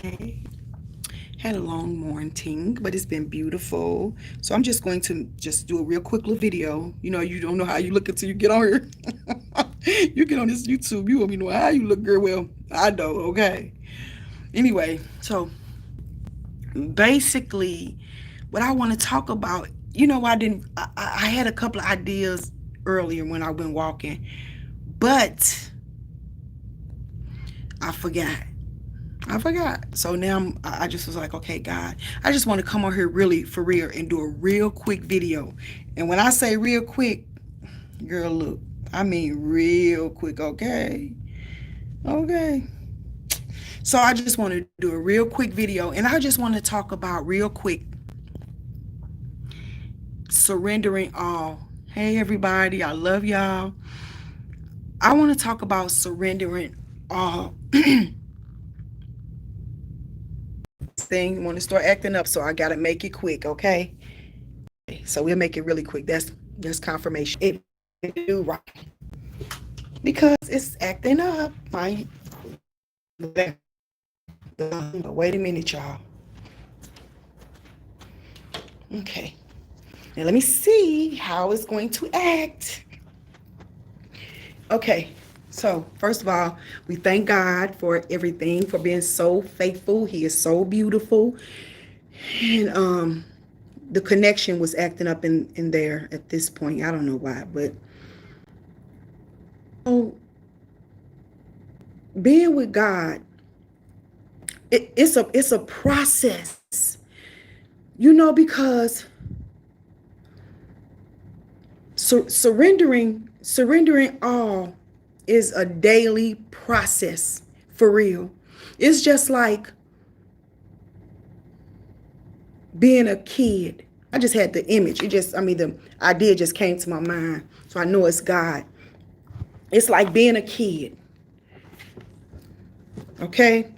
Hey, had a long morning, but it's been beautiful. So I'm just going to just do a real quick little video. You know, you don't know how you look until you get on here. You get on this YouTube, you won't be know how you look, girl. Well, I know, okay. Anyway, so basically, what I want to talk about, I didn't, I had a couple of ideas earlier when I went walking, but I forgot. I forgot. So now I just was like, okay, God, I just want to come on here really for real and do a real quick video. And when I say real quick, girl, look, I mean real quick, okay? Okay. So I just want to do a real quick video and I just want to talk about real quick surrendering all. Hey, everybody, I love y'all. I want to talk about surrendering all. Thing want to start acting up, so I gotta make it quick, okay? So we'll make it really quick. That's confirmation. It do right because it's acting up. Fine. But wait a minute, y'all. Okay. Now let me see how it's going to act. Okay. So first of all, we thank God for everything, for being so faithful. He is so beautiful, and the connection was acting up in there at this point. I don't know why, but oh, being with God, it's a process, because surrendering all is a daily process for real. It's just like being a kid. I just had the image. The idea just came to my mind, so I know it's God. It's like being a kid, okay?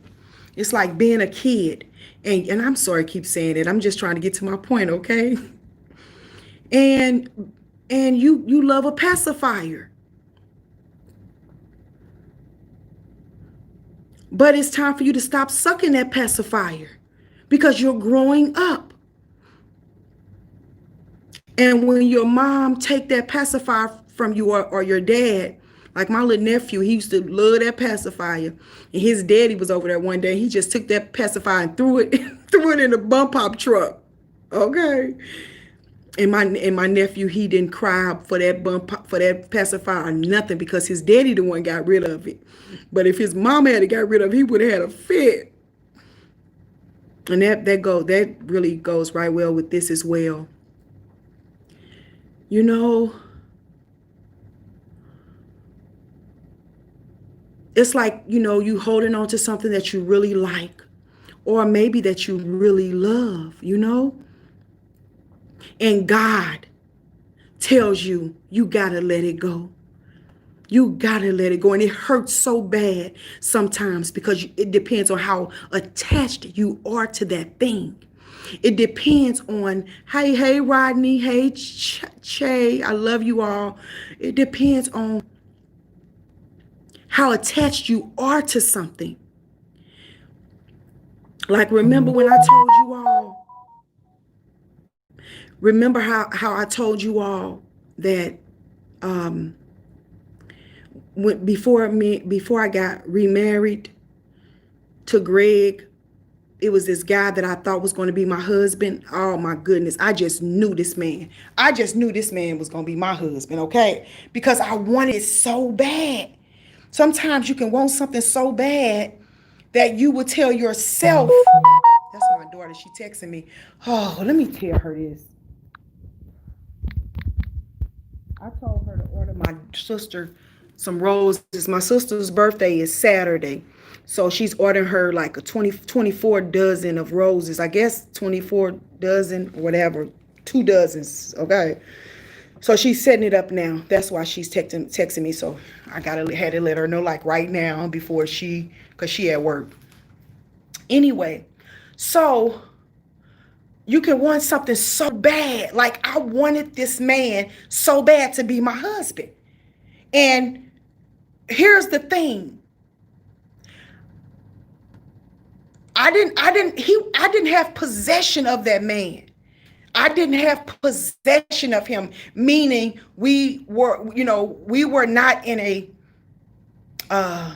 It's like being a kid. And I'm sorry I keep saying it. I'm just trying to get to my point, okay? And you love a pacifier. But it's time for you to stop sucking that pacifier because you're growing up. And when your mom take that pacifier from you, or your dad, like my little nephew, he used to love that pacifier. And his daddy was over there one day. He just took that pacifier and threw it threw it in the bump pop truck. Okay. And my nephew, he didn't cry for that for that pacifier or nothing because his daddy the one got rid of it. But if his mama had got rid of it, he would have had a fit. And that really goes right well with this as well. You know, it's like, you holding on to something that you really like, or maybe that you really love. And God tells you gotta let it go. You gotta let it go. And it hurts so bad sometimes because it depends on how attached you are to that thing. It depends on, hey, Rodney, hey, Che, I love you all. It depends on how attached you are to something. Like, remember how I told you all that before I got remarried to Greg, it was this guy that I thought was going to be my husband. Oh my goodness. I just knew this man. I just knew this man was going to be my husband, okay? Because I wanted it so bad. Sometimes you can want something so bad that you will tell yourself. That's my daughter. She texting me. Oh, let me tell her this. I told her to order my sister some roses. My sister's birthday is Saturday. So she's ordering her like a 24 dozen of roses. I guess 24 dozen, whatever, 2 dozens. Okay. So she's setting it up now. That's why she's texting me. So I had to let her know like right now because she at work. Anyway, so you can want something so bad. Like I wanted this man so bad to be my husband. And here's the thing. I didn't have possession of that man. I didn't have possession of him, meaning we were not in uh,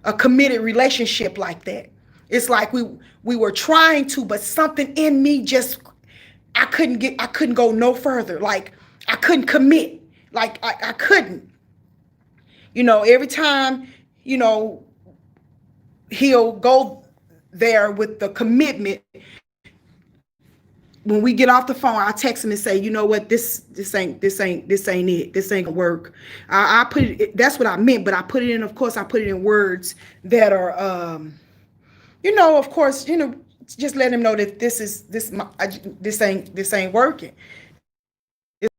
a committed relationship like that. It's like we were trying to, but something in me just I couldn't go no further. Like I couldn't commit. Like I couldn't. Every time, you know, he'll go there with the commitment. When we get off the phone, I text him and say, you know what, this ain't it. This ain't gonna work. I put it. That's what I meant, but I put it in. Of course, I put it in words that are, of course, just let him know that this ain't working. I'm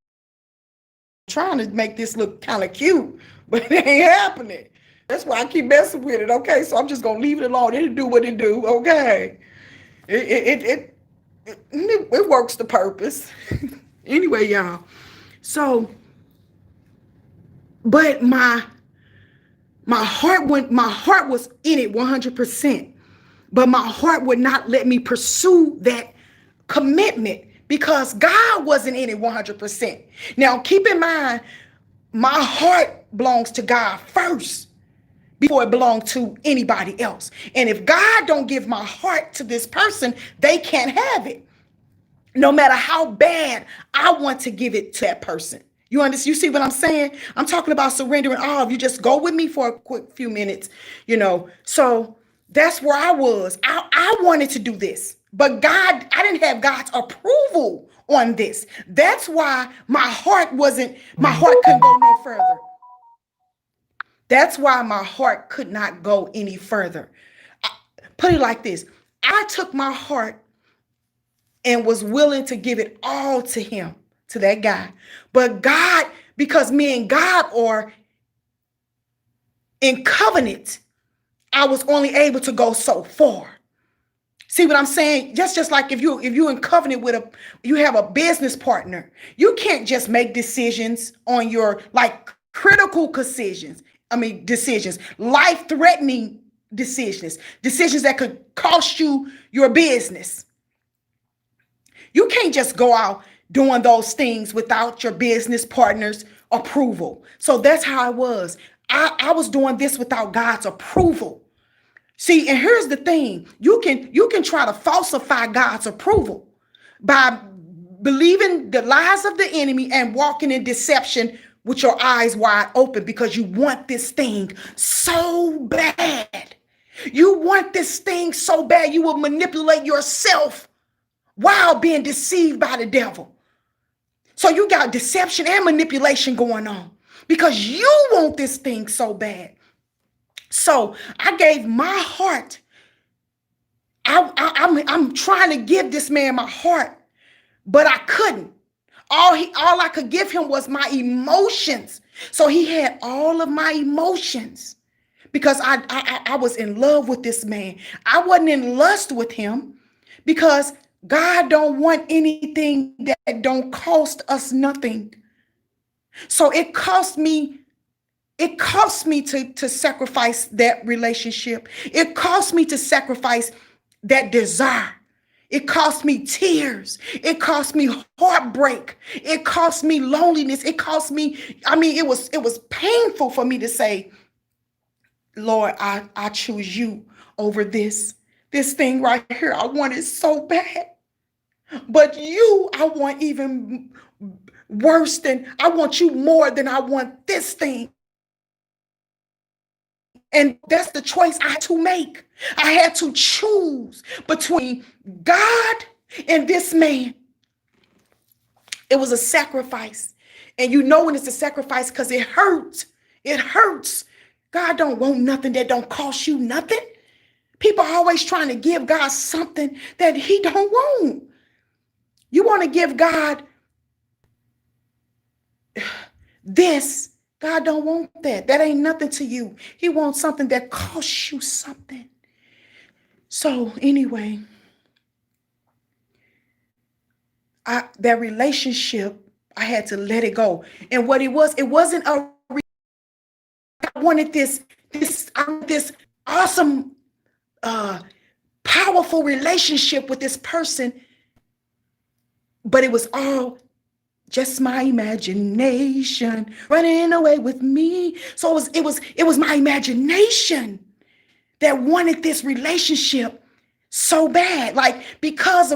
trying to make this look kind of cute, but it ain't happening. That's why I keep messing with it. Okay, so I'm just gonna leave it alone. It'll do what it do. Okay, it works the purpose. Anyway, y'all. So, but my heart was in it 100%, but my heart would not let me pursue that commitment because God wasn't in it 100%. Now, keep in mind, my heart belongs to God first before it belongs to anybody else. And if God don't give my heart to this person, they can't have it. No matter how bad I want to give it to that person. You understand? You see what I'm saying? I'm talking about surrendering all. You just go with me for a quick few minutes, So that's where I was. I wanted to do this, but I didn't have God's approval on this. That's why my heart couldn't go no further. That's why my heart could not go any further. Put it like this. I took my heart and was willing to give it all to him, to that guy. But God, because me and God are in covenant, I was only able to go so far. See what I'm saying? Just like if you're in covenant with you have a business partner, you can't just make decisions on your critical decisions. Decisions, life-threatening decisions that could cost you your business. You can't just go out doing those things without your business partner's approval. So that's how I was. I was doing this without God's approval. See, and here's the thing. You can try to falsify God's approval by believing the lies of the enemy and walking in deception with your eyes wide open because you want this thing so bad. You want this thing so bad you will manipulate yourself while being deceived by the devil. So you got deception and manipulation going on because you want this thing so bad. So I gave my heart. I'm trying to give this man my heart, but I couldn't. All I could give him was my emotions. So he had all of my emotions because I was in love with this man. I wasn't in lust with him because God don't want anything that don't cost us nothing. So it cost me to sacrifice that relationship. It cost me to sacrifice that desire. It cost me tears. It cost me heartbreak. It cost me loneliness. It cost me, it was painful for me to say, Lord, I choose you over this thing right here. I want it so bad. But you, I want even worse I want you more than I want this thing. And that's the choice I had to make. I had to choose between God and this man. It was a sacrifice. And when it's a sacrifice because it hurts. It hurts. God don't want nothing that don't cost you nothing. People are always trying to give God something that he don't want. You want to give God this. God don't want that. That ain't nothing to you. He wants something that costs you something. So anyway, that relationship, I had to let it go. And what it wasn't I wanted this awesome powerful relationship with this person, but it was all just my imagination running away with me. So it was my imagination that wanted this relationship so bad. Like, because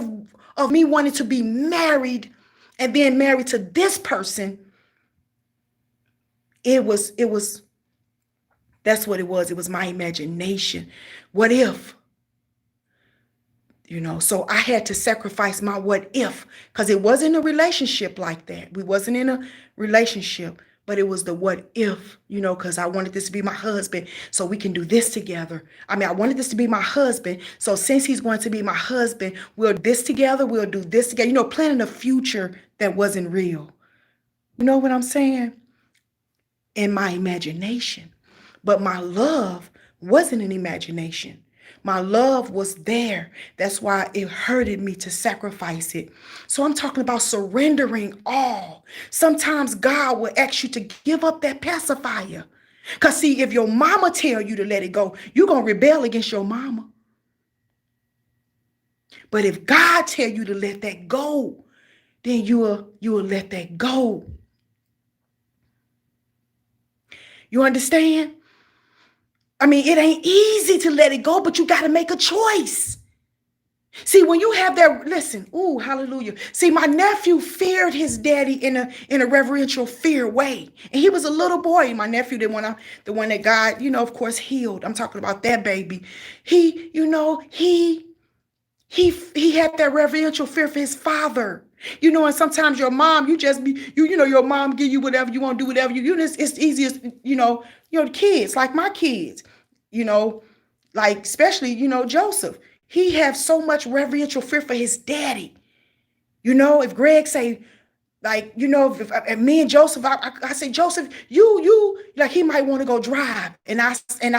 of me wanting to be married and being married to this person, it was that's what it was. It was my imagination. What if? So I had to sacrifice my what if, because it wasn't a relationship like that. We wasn't in a relationship, but it was the what if, because I wanted this to be my husband so we can do this together. I wanted this to be my husband. So since he's going to be my husband, we'll do this together. We'll do this together, planning a future that wasn't real. You know what I'm saying? In my imagination. But my love wasn't an imagination. My love was there. That's why it hurted me to sacrifice it. So I'm talking about surrendering all. Sometimes God will ask you to give up that pacifier. Because see, if your mama tell you to let it go, you're going to rebel against your mama. But if God tell you to let that go, then you will let that go. You understand? It ain't easy to let it go, but you got to make a choice. See, when you have that, listen, ooh, hallelujah. See, my nephew feared his daddy in a reverential fear way. And he was a little boy. My nephew, the one that God, of course, healed. I'm talking about that baby. He had that reverential fear for his father. And sometimes your mom, your mom give you whatever you want to do, whatever it's easiest, the kids, like my kids, like especially, Joseph, he have so much reverential fear for his daddy. If Greg say, like, if me and Joseph, I say, Joseph, you like, he might want to go drive. And I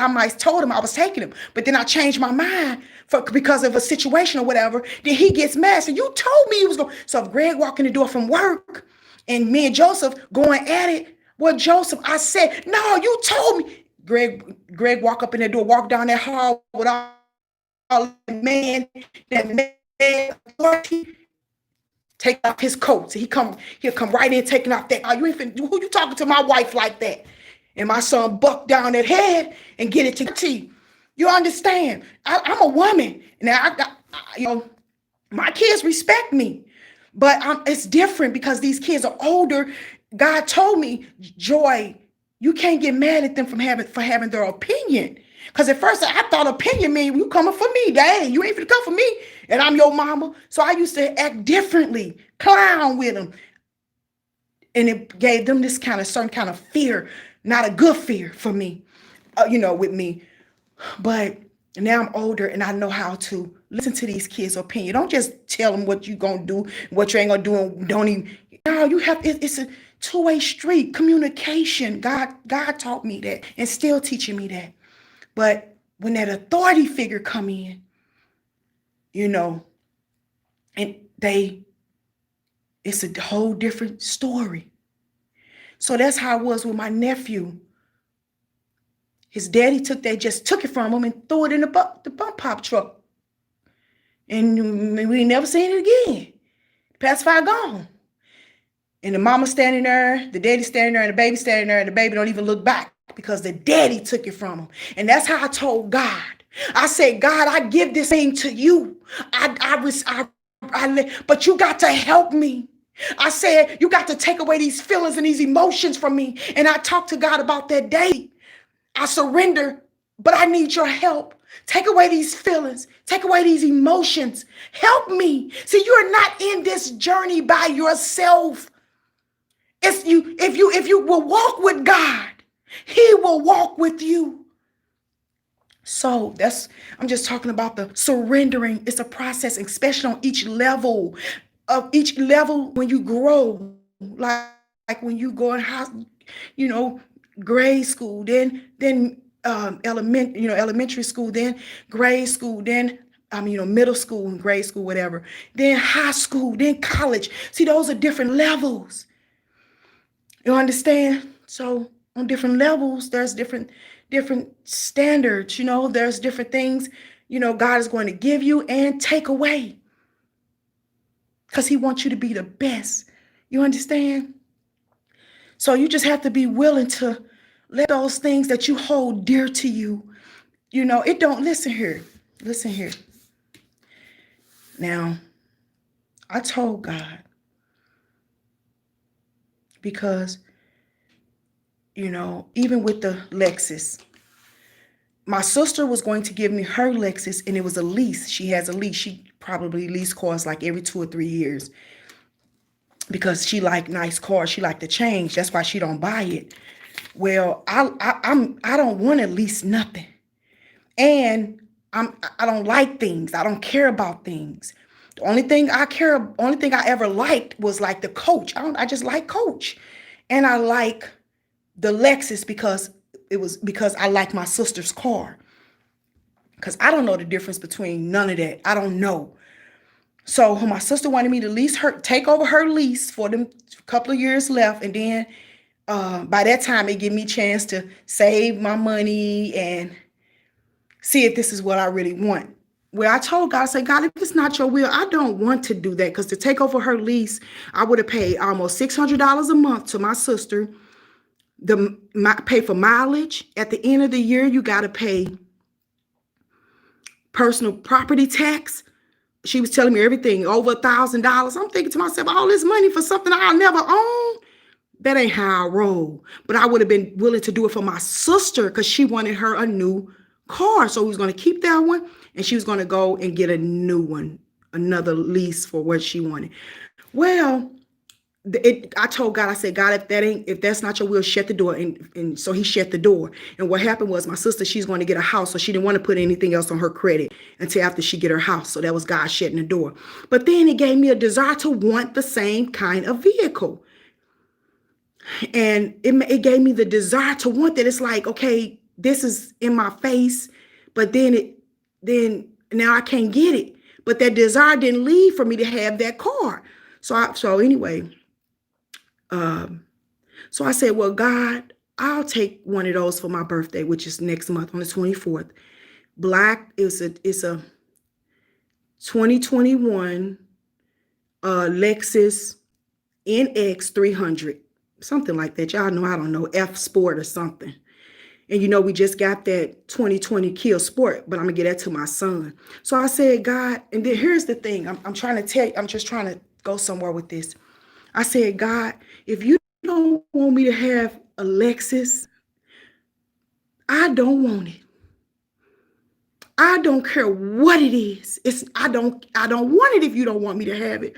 might told him I was taking him, but then I changed my mind because of a situation or whatever. Then he gets mad. So you told me he was going. So if Greg walk in the door from work and me and Joseph going at it, well, Joseph, I said, no, you told me. Greg walk up in the door, walk down that hall with all that man, authority. Take off his coat. So he'll come right in taking off that. Who you talking to my wife like that? And my son buck down that head and get it to T. You understand? I'm a woman. Now my kids respect me, but it's different because these kids are older. God told me, Joy, you can't get mad at them for having their opinion. Because at first I thought opinion mean you coming for me. Dang, you ain't finna come for me. And I'm your mama. So I used to act differently, clown with them. And it gave them this certain kind of fear, not a good fear for me, with me. But now I'm older and I know how to listen to these kids' opinion. Don't just tell them what you gonna do, what you ain't gonna do, and don't even. No, it's a two-way street, communication. God taught me that and still teaching me that. But when that authority figure come in, and it's a whole different story. So that's how it was with my nephew. His daddy took it from him and threw it in the bump pop truck. And we never seen it again. Pacifier gone. And the mama standing there, the daddy standing there, and the baby standing there, and the baby don't even look back because the daddy took it from him. And that's how I told God. I said, God, I give this thing to you. But you got to help me. I said, you got to take away these feelings and these emotions from me. And I talked to God about that day. I surrender, but I need your help. Take away these feelings. Take away these emotions. Help me. See, you're not in this journey by yourself. If you will walk with God, he will walk with you. So I'm just talking about the surrendering. It's a process, especially on each level when you grow, like when you go in grade school, then elementary school, then grade school, then middle school and grade school, whatever, then high school, then college. See, those are different levels. You understand? So on different levels, there's different standards, there's different things, God is going to give you and take away because he wants you to be the best. You understand? So you just have to be willing to let those things that you hold dear to you, it don't, listen here. Listen here. Now, I told God, because, even with the Lexus, my sister was going to give me her Lexus, and it was a lease. She has a lease. She probably lease cars like every 2 or 3 years because she like nice cars. She like to change. That's why she don't buy it. Well, I don't want to lease nothing, and I don't like things. I don't care about things. The only thing I ever liked was like the Coach. I just like Coach, and I like the Lexus because I like my sister's car. Because I don't know the difference between none of that. I don't know. So my sister wanted me to take over her lease for them couple of years left, and then by that time it gave me a chance to save my money and see if this is what I really want. Well, I told God, I said, God, if it's not your will, I don't want to do that, because to take over her lease, I would have paid almost $600 a month to my sister. Pay for mileage. At the end of the year, you got to pay personal property tax. She was telling me everything over $1,000. I'm thinking to myself, all this money for something I'll never own? That ain't how I roll. But I would have been willing to do it for my sister because she wanted her a new car. So we was going to keep that one, and she was going to go and get a new one, another lease for what she wanted. Well, I told God, I said, God, if that's not your will, shut the door. And so he shut the door. And what happened was my sister, she's going to get a house. So she didn't want to put anything else on her credit until after she get her house. So that was God shutting the door. But then it gave me a desire to want the same kind of vehicle. And it gave me the desire to want that. It's like, okay, this is in my face, but then now I can't get it. But that desire didn't leave for me to have that car. So anyway, so I said, well, God, I'll take one of those for my birthday, which is next month on the 24th. Black, it's a 2021 Lexus NX 300, something like that. Y'all know, I don't know, F Sport or something. And we just got that 2020 Kia Sport, but I'm gonna get that to my son. So I said, God, and then here's the thing. I'm trying to tell you, I'm just trying to go somewhere with this. I said, God, if you don't want me to have a Lexus, I don't want it. I don't care what it is. I don't want it if you don't want me to have it.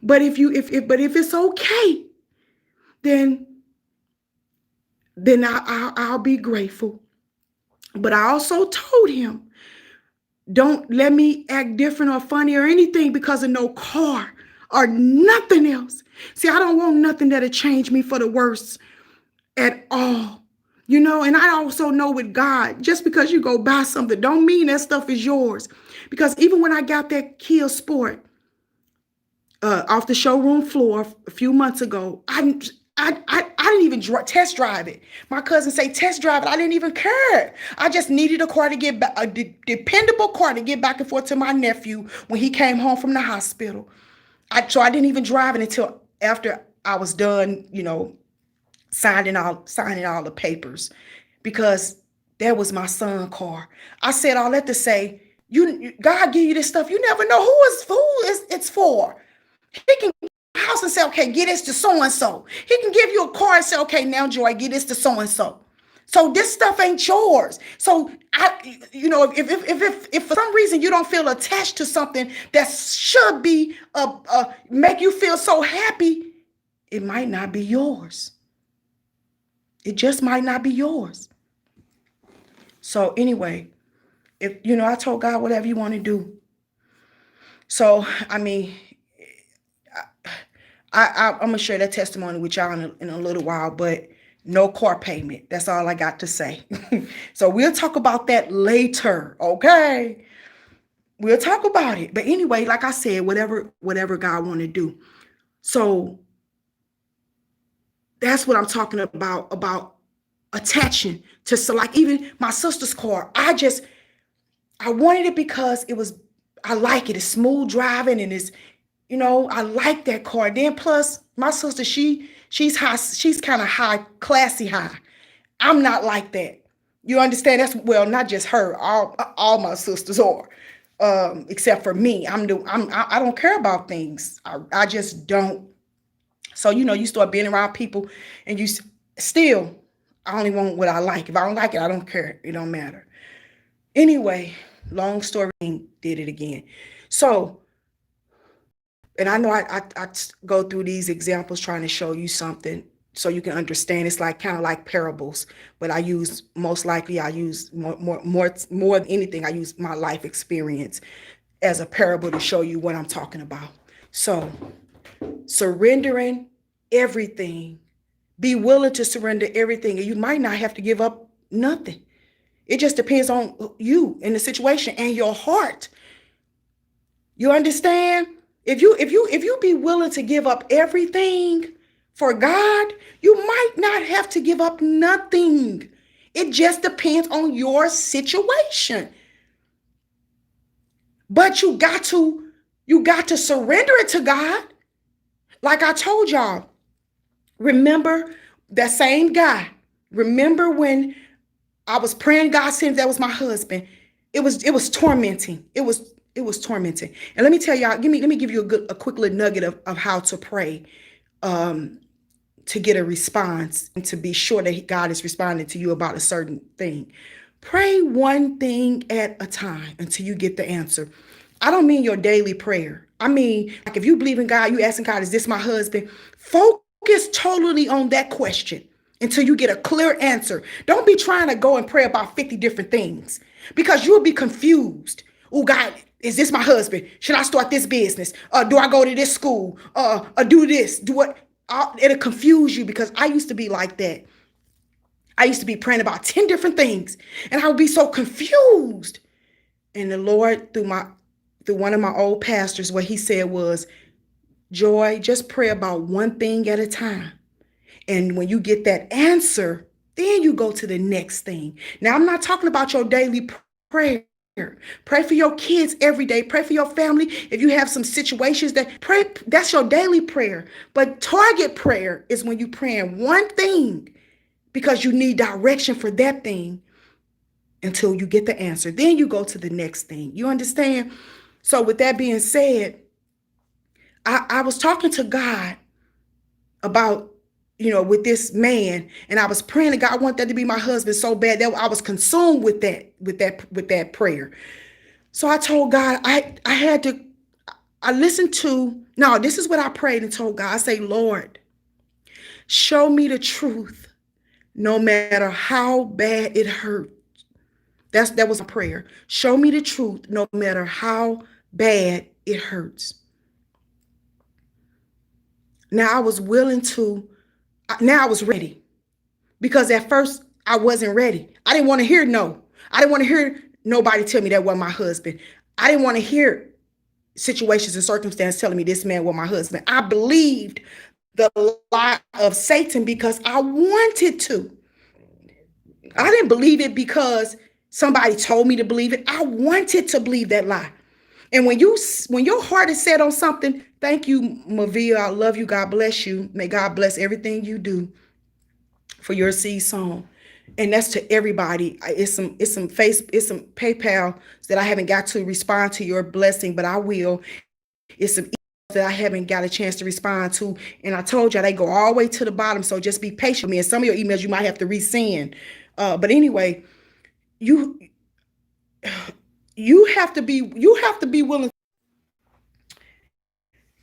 But if it's okay, then I'll be grateful. But I also told him, don't let me act different or funny or anything because of no car or nothing else. See, I don't want nothing that'll change me for the worse at all. And I also know with God, just because you go buy something don't mean that stuff is yours. Because even when I got that Kia Sport off the showroom floor a few months ago, I didn't even test drive it. My cousin say test drive it. I didn't even care. I just needed a car to get back, a dependable car to get back and forth to my nephew when he came home from the hospital. So I didn't even drive it until after I was done, signing all the papers, because that was my son's car. I said all that to say, God give you this stuff. You never know who it's for. He can give you a house and say, okay, get this to so-and-so. He can give you a car and say, okay, now Joy, get this to so-and-so. So this stuff ain't yours. So if for some reason you don't feel attached to something that should be make you feel so happy, it might not be yours. It just might not be yours. So anyway, if I told God, whatever you want to do. So I'm gonna share that testimony with y'all in a little while, but no car payment. That's all I got to say. So we'll talk about that later, okay? We'll talk about it. But anyway, like I said, whatever God want to do. So that's what I'm talking about attaching to. So like even my sister's car, I wanted it because I like it. It's smooth driving and I like that car. Then plus my sister, she's high, she's kind of high, classy high. I'm not like that. You understand? That's well, not just her. All my sisters are, except for me. I don't care about things. I just don't. So you start being around people, and still. I only want what I like. If I don't like it, I don't care. It don't matter. Anyway, long story, did it again. So, and I know I go through these examples trying to show you something so you can understand. It's like kind of like parables, but I use more than anything. I use my life experience as a parable to show you what I'm talking about. So, surrendering everything. Be willing to surrender everything, and you might not have to give up nothing. It just depends on you and the situation and your heart. You understand? If you be willing to give up everything for God, you might not have to give up nothing. It just depends on your situation. But you got to surrender it to God. Like I told y'all, remember that same guy. Remember when I was praying, God sent that was my husband. It was tormenting. It was tormenting. And let me tell y'all, let me give you a quick little nugget of how to pray to get a response and to be sure that God is responding to you about a certain thing. Pray one thing at a time until you get the answer. I don't mean your daily prayer. I mean, like if you believe in God, you asking God, is this my husband? Focus totally on that question until you get a clear answer. Don't be trying to go and pray about 50 different things because you'll be confused. Oh, God, is this my husband? Should I start this business? Do I go to this school? Do this? Do what? It'll confuse you because I used to be like that. I used to be praying about 10 different things and I would be so confused. And the Lord, through one of my old pastors, what he said was, Joy, just pray about one thing at a time. And when you get that answer, then you go to the next thing. Now, I'm not talking about your daily prayer. Pray for your kids every day. Pray for your family. If you have some situations that pray, that's your daily prayer. But target prayer is when you're praying one thing because you need direction for that thing until you get the answer. Then you go to the next thing. You understand? So with that being said, I was talking to God about, with this man, and I was praying to God, I want that to be my husband so bad that I was consumed with that prayer. So I told God, I listened to, no, this is what I prayed and told God. I say, Lord, show me the truth, no matter how bad it hurt. That was a prayer. Show me the truth, no matter how bad it hurts. Now I was ready. Because at first I wasn't ready. I didn't want to hear no. I didn't want to hear nobody tell me that wasn't my husband. I didn't want to hear situations and circumstances telling me this man was my husband. I believed the lie of Satan because I wanted to. I didn't believe it because somebody told me to believe it. I wanted to believe that lie. And when your heart is set on something, thank you, Mavia. I love you. God bless you. May God bless everything you do for your seed song. And that's to everybody. It's some PayPal that I haven't got to respond to your blessing, but I will. It's some emails that I haven't got a chance to respond to. And I told you they go all the way to the bottom. So just be patient with me. And some of your emails you might have to resend. But anyway, you have to be willing.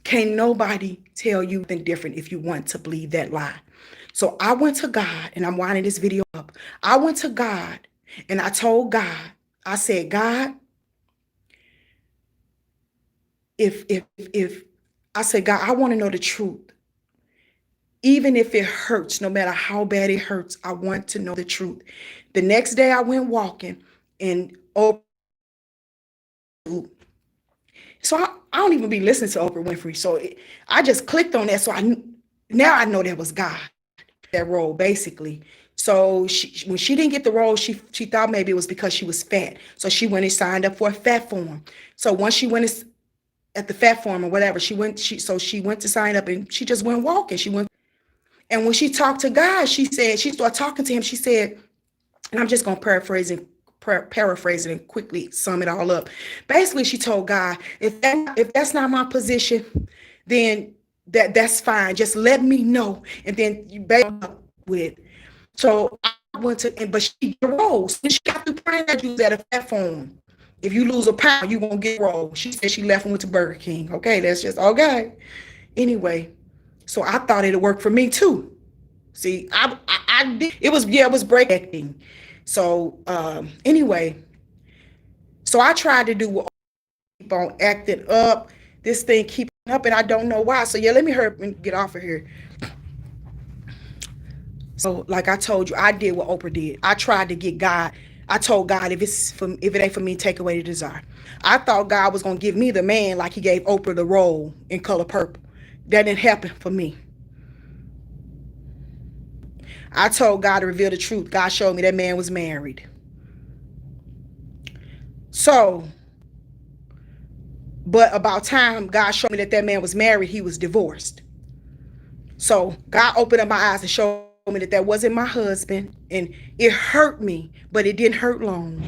Can't nobody tell you anything different if you want to believe that lie. So I went to God, and I'm winding this video up. I went to God and I told God, I said, God, if I said, God, I want to know the truth. Even if it hurts, no matter how bad it hurts, I want to know the truth. The next day I went walking and so I don't even be listening to Oprah Winfrey. So I just clicked on that. So now I know that was God, that role basically. So when she didn't get the role, she thought maybe it was because she was fat. So she went and signed up for a fat form. So once she went at the fat form or whatever, she went to sign up, and she just went walking. And when she talked to God, she started talking to him. She said, and I'm just gonna paraphrase it and quickly sum it all up. Basically, she told God, if that's not my position, then that's fine. Just let me know, and then you back up with it. So I went to, but she rose. She got through praying that you was at a platform. If you lose a pound, you won't get rolled. She said she left and went to Burger King. Okay, that's just okay. Anyway, so I thought it'd work for me too. See, I did. It was breaking. So anyway, so I tried to do what keep on acting up. This thing keep up, and I don't know why. So yeah, let me hurry up and get off of here. So like I told you, I did what Oprah did. I tried to get God. I told God, if it ain't for me, take away the desire. I thought God was gonna give me the man like he gave Oprah the role in Color Purple. That didn't happen for me. I told God to reveal the truth. God showed me that man was married. So, but about time God showed me that man was married, he was divorced. So God opened up my eyes and showed me that wasn't my husband, and it hurt me, but it didn't hurt long.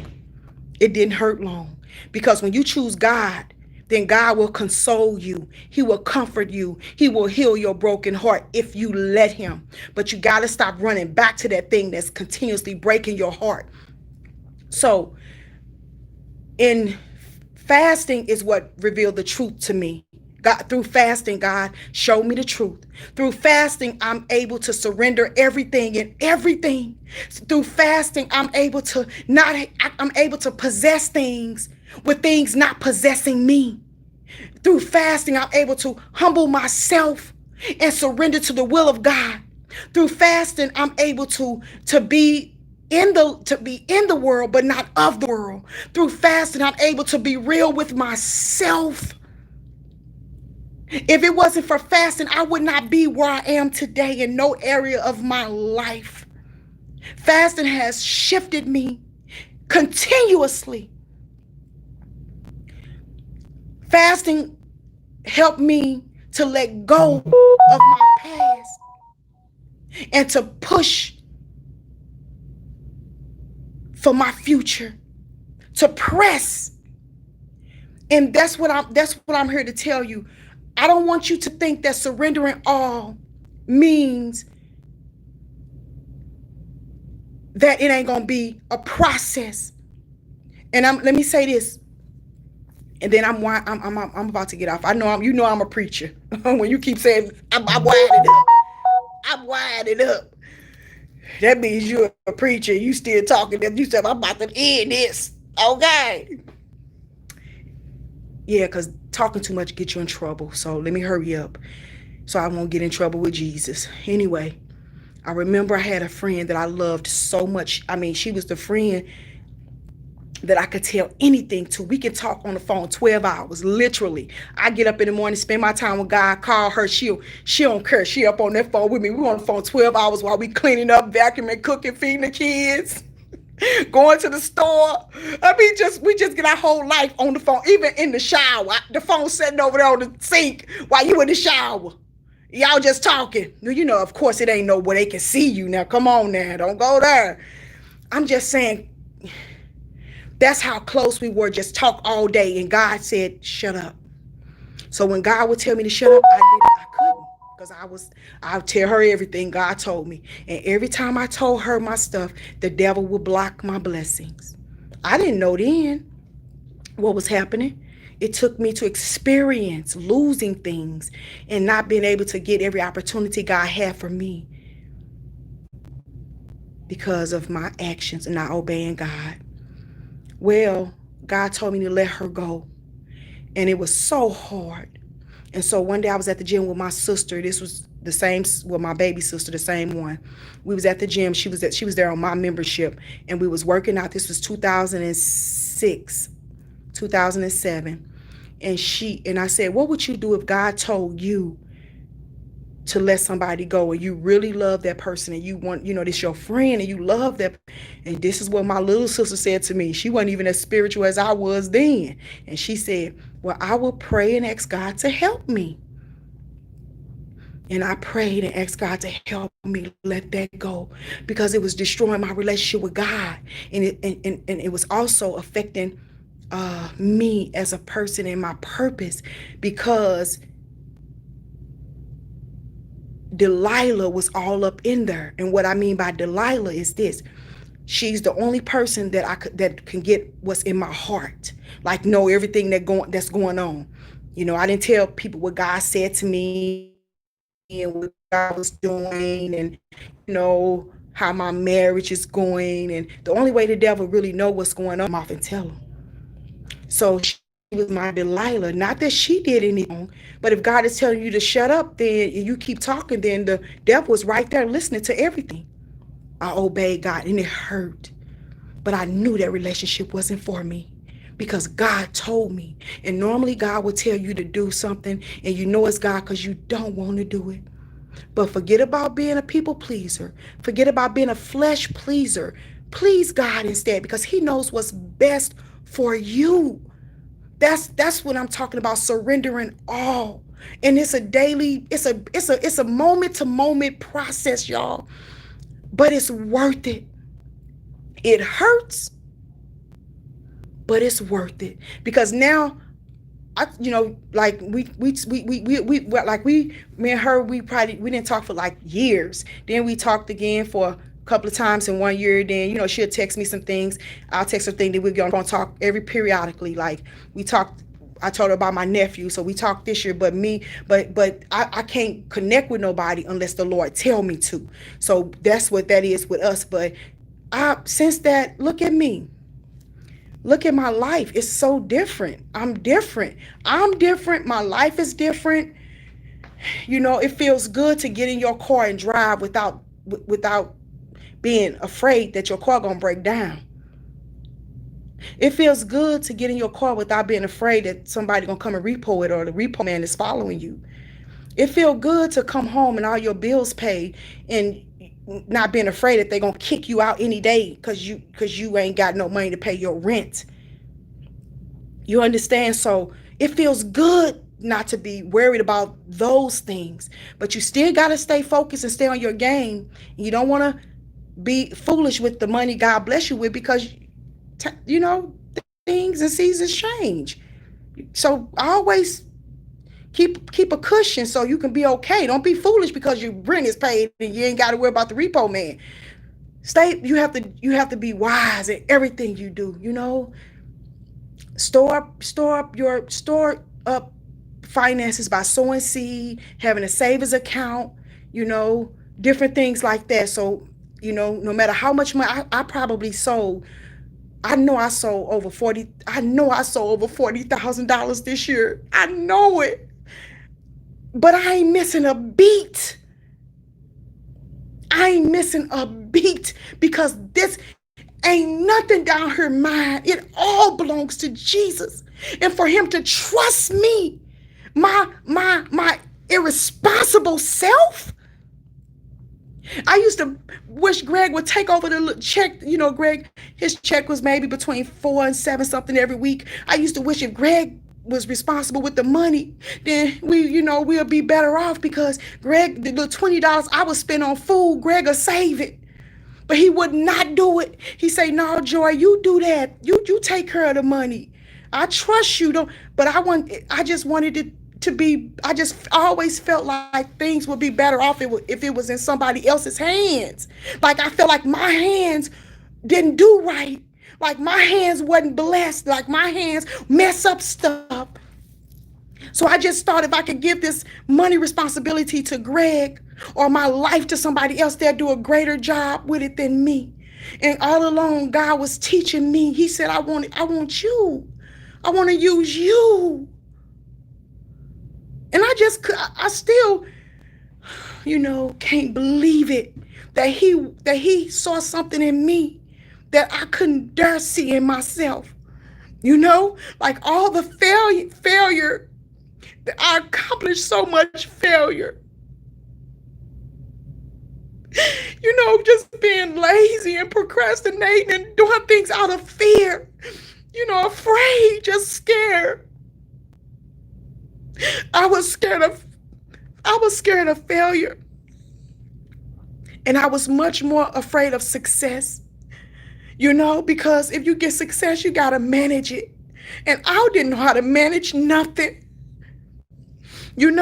It didn't hurt long, because when you choose God, then God will console you. He will comfort you. He will heal your broken heart if you let him. But you got to stop running back to that thing that's continuously breaking your heart. So in fasting is what revealed the truth to me. God, through fasting, God showed me the truth. Through fasting, I'm able to surrender everything and everything. Through fasting, I'm able to possess things with things not possessing me. Through fasting, I'm able to humble myself and surrender to the will of God. Through fasting, I'm able to be in the world, but not of the world. Through fasting, I'm able to be real with myself. If it wasn't for fasting, I would not be where I am today in no area of my life. Fasting has shifted me continuously. Fasting helped me to let go of my past and to push for my future, to press. And that's what I'm here to tell you. I don't want you to think that surrendering all means that it ain't gonna be a process. And let me say this, and then I'm about to get off. I know I'm a preacher. When you keep saying I'm winding up, I'm winding up. That means you're a preacher. You still talking. You said I'm about to end this. Okay. Yeah, because talking too much gets you in trouble. So let me hurry up so I won't get in trouble with Jesus. Anyway, I remember I had a friend that I loved so much. I mean, she was the friend that I could tell anything to. We can talk on the phone 12 hours, literally. I get up in the morning, spend my time with God, call her. She don't care. She up on that phone with me. We're on the phone 12 hours while we cleaning up, vacuuming, cooking, feeding the kids. Going to the store. I mean, we just get our whole life on the phone, even in the shower. The phone sitting over there on the sink while you in the shower. Y'all just talking. You know, of course, it ain't no where they can see you now. Come on now. Don't go there. I'm just saying, that's how close we were. Just talk all day. And God said, shut up. So when God would tell me to shut up, I couldn't. Because I'll tell her everything God told me. And every time I told her my stuff, the devil would block my blessings. I didn't know then what was happening. It took me to experience losing things and not being able to get every opportunity God had for me because of my actions and not obeying God. Well, God told me to let her go. And it was so hard. And so one day I was at the gym with my sister. This was the same, well, my baby sister, the same one. We was at the gym. She was there on my membership, and we was working out. This was 2006, 2007. And I said, what would you do if God told you to let somebody go, and you really love that person, and you want, this your friend, and you love that. And this is what my little sister said to me. She wasn't even as spiritual as I was then. And she said, well, I will pray and ask God to help me. And I prayed and asked God to help me let that go, because it was destroying my relationship with God. And it was also affecting me as a person and my purpose, because Delilah was all up in there. And what I mean by Delilah is this: she's the only person that can get what's in my heart, like know everything that's going on. I didn't tell people what God said to me and what God was doing, and how my marriage is going. And the only way the devil really know what's going on, off and tell him. So she was my Delilah. Not that she did anything, but if God is telling you to shut up, then you keep talking, then the devil was right there listening to everything. I obeyed God, and it hurt. But I knew that relationship wasn't for me, because God told me. And normally God will tell you to do something, and it's God because you don't want to do it. But forget about being a people pleaser. Forget about being a flesh pleaser. Please God instead, because he knows what's best for you. That's what I'm talking about, surrendering all. And it's a daily, it's a moment to moment process, y'all. But it's worth it. It hurts, but it's worth it, because now me and her, we didn't talk for like years. Then we talked again for a couple of times in 1 year. Then she'll text me some things, I'll text her things. Then we're gonna talk every periodically. Like we talked, I told her about my nephew, so we talked this year. But I can't connect with nobody unless the Lord tell me to. So that's what that is with us. But since that, look at me. Look at my life. It's so different. I'm different. My life is different. It feels good to get in your car and drive without being afraid that your car gonna break down. It feels good to get in your car without being afraid that somebody gonna come and repo it, or the repo man is following you. It feels good to come home and all your bills paid, and not being afraid that they're gonna kick you out any day because you ain't got no money to pay your rent. You understand? So it feels good not to be worried about those things, but you still got to stay focused and stay on your game. You don't want to be foolish with the money God bless you with, because things and seasons change. So always keep a cushion so you can be okay. Don't be foolish because your rent is paid and you ain't got to worry about the repo man. You have to be wise in everything you do. Store up finances by sowing seed, having a savings account, different things like that. So no matter how much money I probably sold. I know I sold over $40,000 this year. I know it. But I ain't missing a beat. Because this ain't nothing down here mine. It all belongs to Jesus. And for him to trust me, my irresponsible self. I used to wish Greg would take over the check. Greg, his check was maybe between 4 and 7 something every week. I used to wish if Greg was responsible with the money, then we'll be better off, because Greg, the little $20 I would spend on food, Greg will save it. But he would not do it. He say, no, Joy, you do that. You take care of the money. I trust you. But I just wanted it to be, I always felt like things would be better off if it was in somebody else's hands. Like I felt like my hands didn't do right. Like my hands wasn't blessed. Like my hands mess up stuff. So I just thought if I could give this money responsibility to Greg, or my life to somebody else, they'll do a greater job with it than me. And all along, God was teaching me. He said, I want you. I want to use you. And I still, can't believe it that he saw something in me that I couldn't dare see in myself. Like all the failure, I accomplished so much failure. Just being lazy and procrastinating and doing things out of fear, afraid, just scared. I was scared of failure. And I was much more afraid of success, because if you get success, you got to manage it. And I didn't know how to manage nothing, even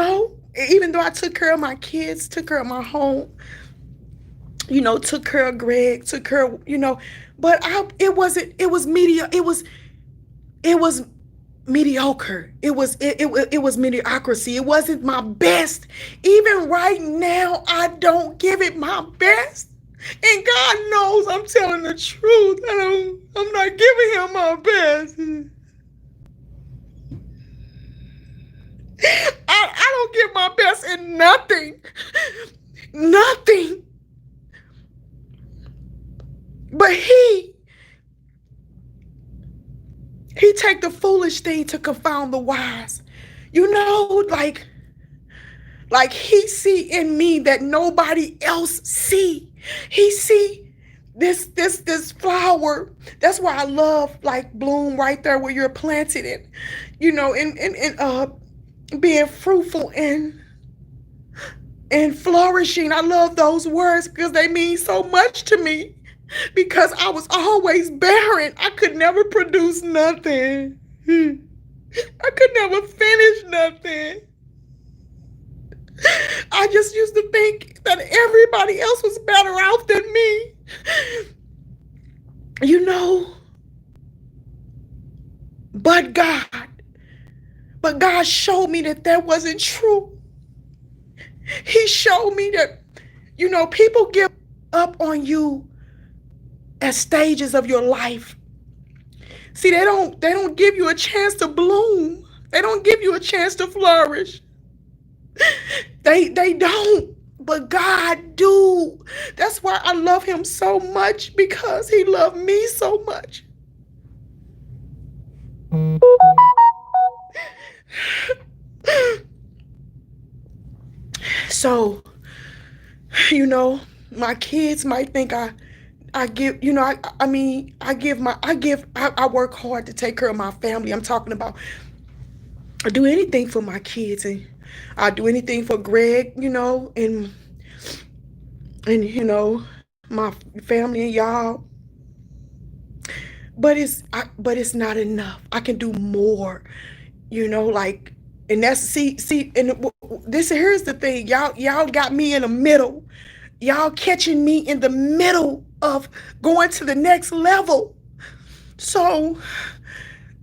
though I took care of my kids, took care of my home, took care of Greg, took care of, but it was media. It was mediocre. It was mediocrity. It wasn't my best. Even right now, I don't give it my best. And God knows I'm telling the truth. I'm not giving him my best. I don't give my best in nothing. Nothing. But he take the foolish thing to confound the wise. Like he see in me that nobody else see. He see this flower. That's why I love like bloom right there where you're planted in, and being fruitful and flourishing. I love those words because they mean so much to me. Because I was always barren. I could never produce nothing. I could never finish nothing. I just used to think that everybody else was better off than me. But God showed me that wasn't true. He showed me that, people give up on you at stages of your life. See, they don't give you a chance to bloom. They don't give you a chance to flourish. They don't, but God do. That's why I love him so much, because he loved me so much. So, my kids might think I give, I work hard to take care of my family. I'm talking about, I do anything for my kids, and I do anything for Greg, and my family and y'all. But it's not enough. I can do more, and that's see, and here's the thing, y'all got me in the middle. Y'all catching me in the middle of going to the next level. So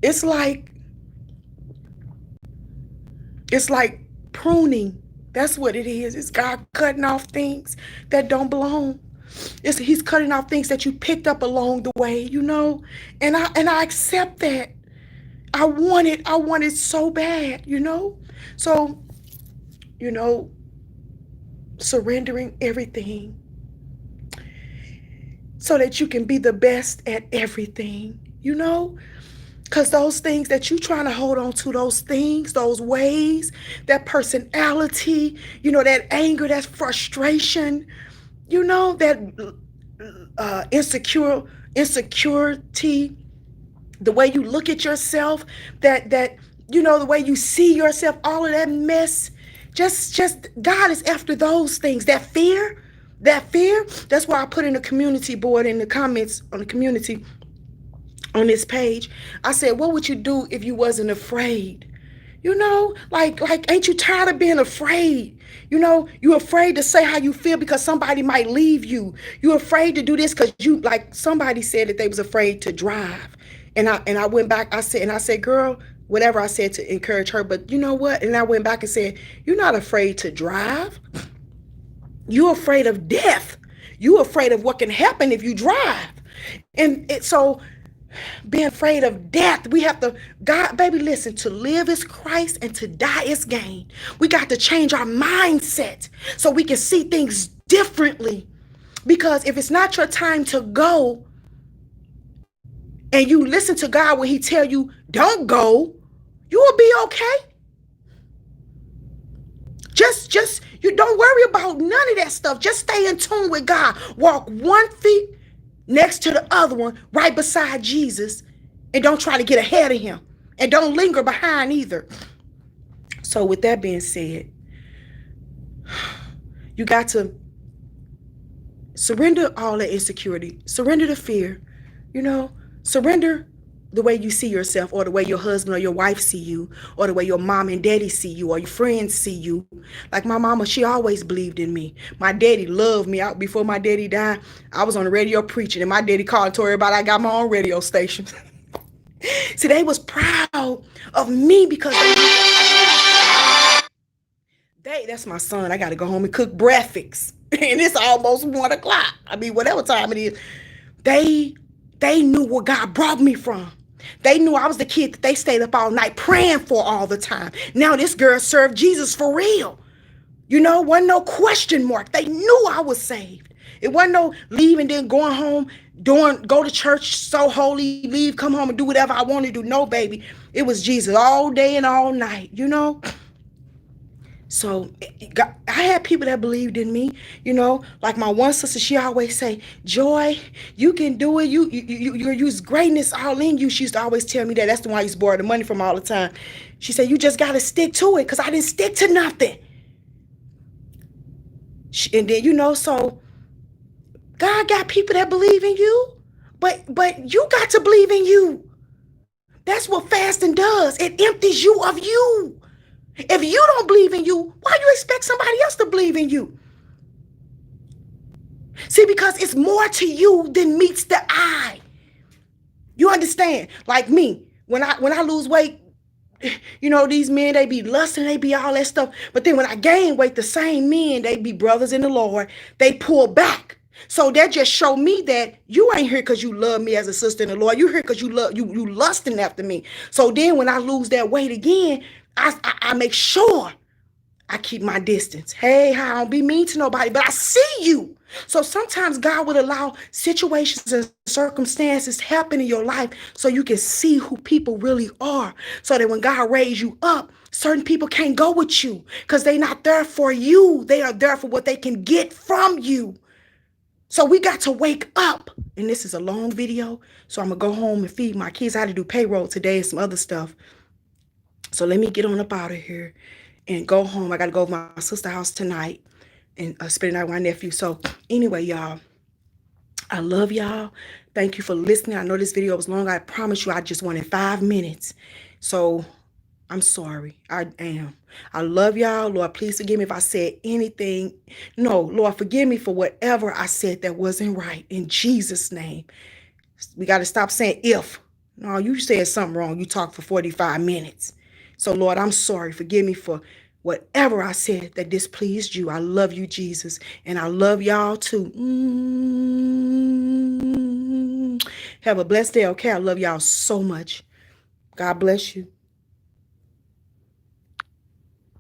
it's like pruning. That's what it is. It's God cutting off things that don't belong. He's cutting off things that you picked up along the way, and I accept that. I want it so bad, So, surrendering everything so that you can be the best at everything, because those things that you trying to hold on to, those things, those ways, that personality, that anger, that frustration, that insecurity, the way you look at yourself, that the way you see yourself, all of that mess, just God is after those things. That fear, that's why I put in the community board, in the comments on the community on this page, I said, what would you do if you wasn't afraid? Like ain't you tired of being afraid? You're afraid to say how you feel because somebody might leave you. You're afraid to do this because like somebody said that they was afraid to drive. And I went back, I said, girl, whatever I said to encourage her, but you know what? And I went back and said, you're not afraid to drive. You're afraid of death. You're afraid of what can happen if you drive. And so being afraid of death, we have to, God, baby, listen, to live is Christ and to die is gain. We got to change our mindset so we can see things differently. Because if it's not your time to go, and you listen to God when he tell you don't go, you will be okay. Just You don't worry about none of that stuff. Just stay in tune with God. Walk 1 foot next to the other one, right beside Jesus, and don't try to get ahead of him. And don't linger behind either. So with that being said, you got to surrender all that insecurity. Surrender the fear. Surrender the way you see yourself, or the way your husband or your wife see you, or the way your mom and daddy see you, or your friends see you. Like my mama, she always believed in me. My daddy loved me. Out before my daddy died, I was on the radio preaching, and my daddy called and told everybody I got my own radio station. See, they was proud of me because that's my son. I got to go home and cook breakfast. And it's almost 1 o'clock. I mean, whatever time it is. They knew where God brought me from. They knew I was the kid that they stayed up all night praying for all the time. Now this girl served Jesus for real. Wasn't no question mark. They knew I was saved. It wasn't no leaving, then going home, go to church so holy, leave, come home and do whatever I want to do. No, baby. It was Jesus all day and all night, So I had people that believed in me, like my one sister. She always say, "Joy, you can do it. You use greatness all in you." She used to always tell me that. That's the one I used to borrow the money from all the time. She said, "You just got to stick to it," because I didn't stick to nothing. And then so God got people that believe in you, but you got to believe in you. That's what fasting does. It empties you of you. If you don't believe in you, why you expect somebody else to believe in you? See, because it's more to you than meets the eye. You understand? Like me, when I lose weight, these men, they be lusting, they be all that stuff. But then when I gain weight, the same men, they be brothers in the Lord, they pull back. So that just showed me that you ain't here because you love me as a sister in the Lord. You here because you lusting after me. So then when I lose that weight again, I make sure I keep my distance. Hey, I don't be mean to nobody, but I see you. So sometimes God would allow situations and circumstances happen in your life so you can see who people really are. So that when God raised you up, certain people can't go with you because they're not there for you. They are there for what they can get from you. So we got to wake up. And this is a long video, so I'm going to go home and feed my kids. I had to do payroll today and some other stuff. So let me get on up out of here and go home. I got to go to my sister's house tonight and spend the night with my nephew. So anyway, y'all, I love y'all. Thank you for listening. I know this video was long. I promise you I just wanted 5 minutes. So I'm sorry. I am. I love y'all. Lord, please forgive me if I said anything. No, Lord, forgive me for whatever I said that wasn't right. In Jesus' name. We got to stop saying if. No, you said something wrong. You talked for 45 minutes. So, Lord, I'm sorry. Forgive me for whatever I said that displeased you. I love you, Jesus. And I love y'all too. Have a blessed day, okay? I love y'all so much. God bless you.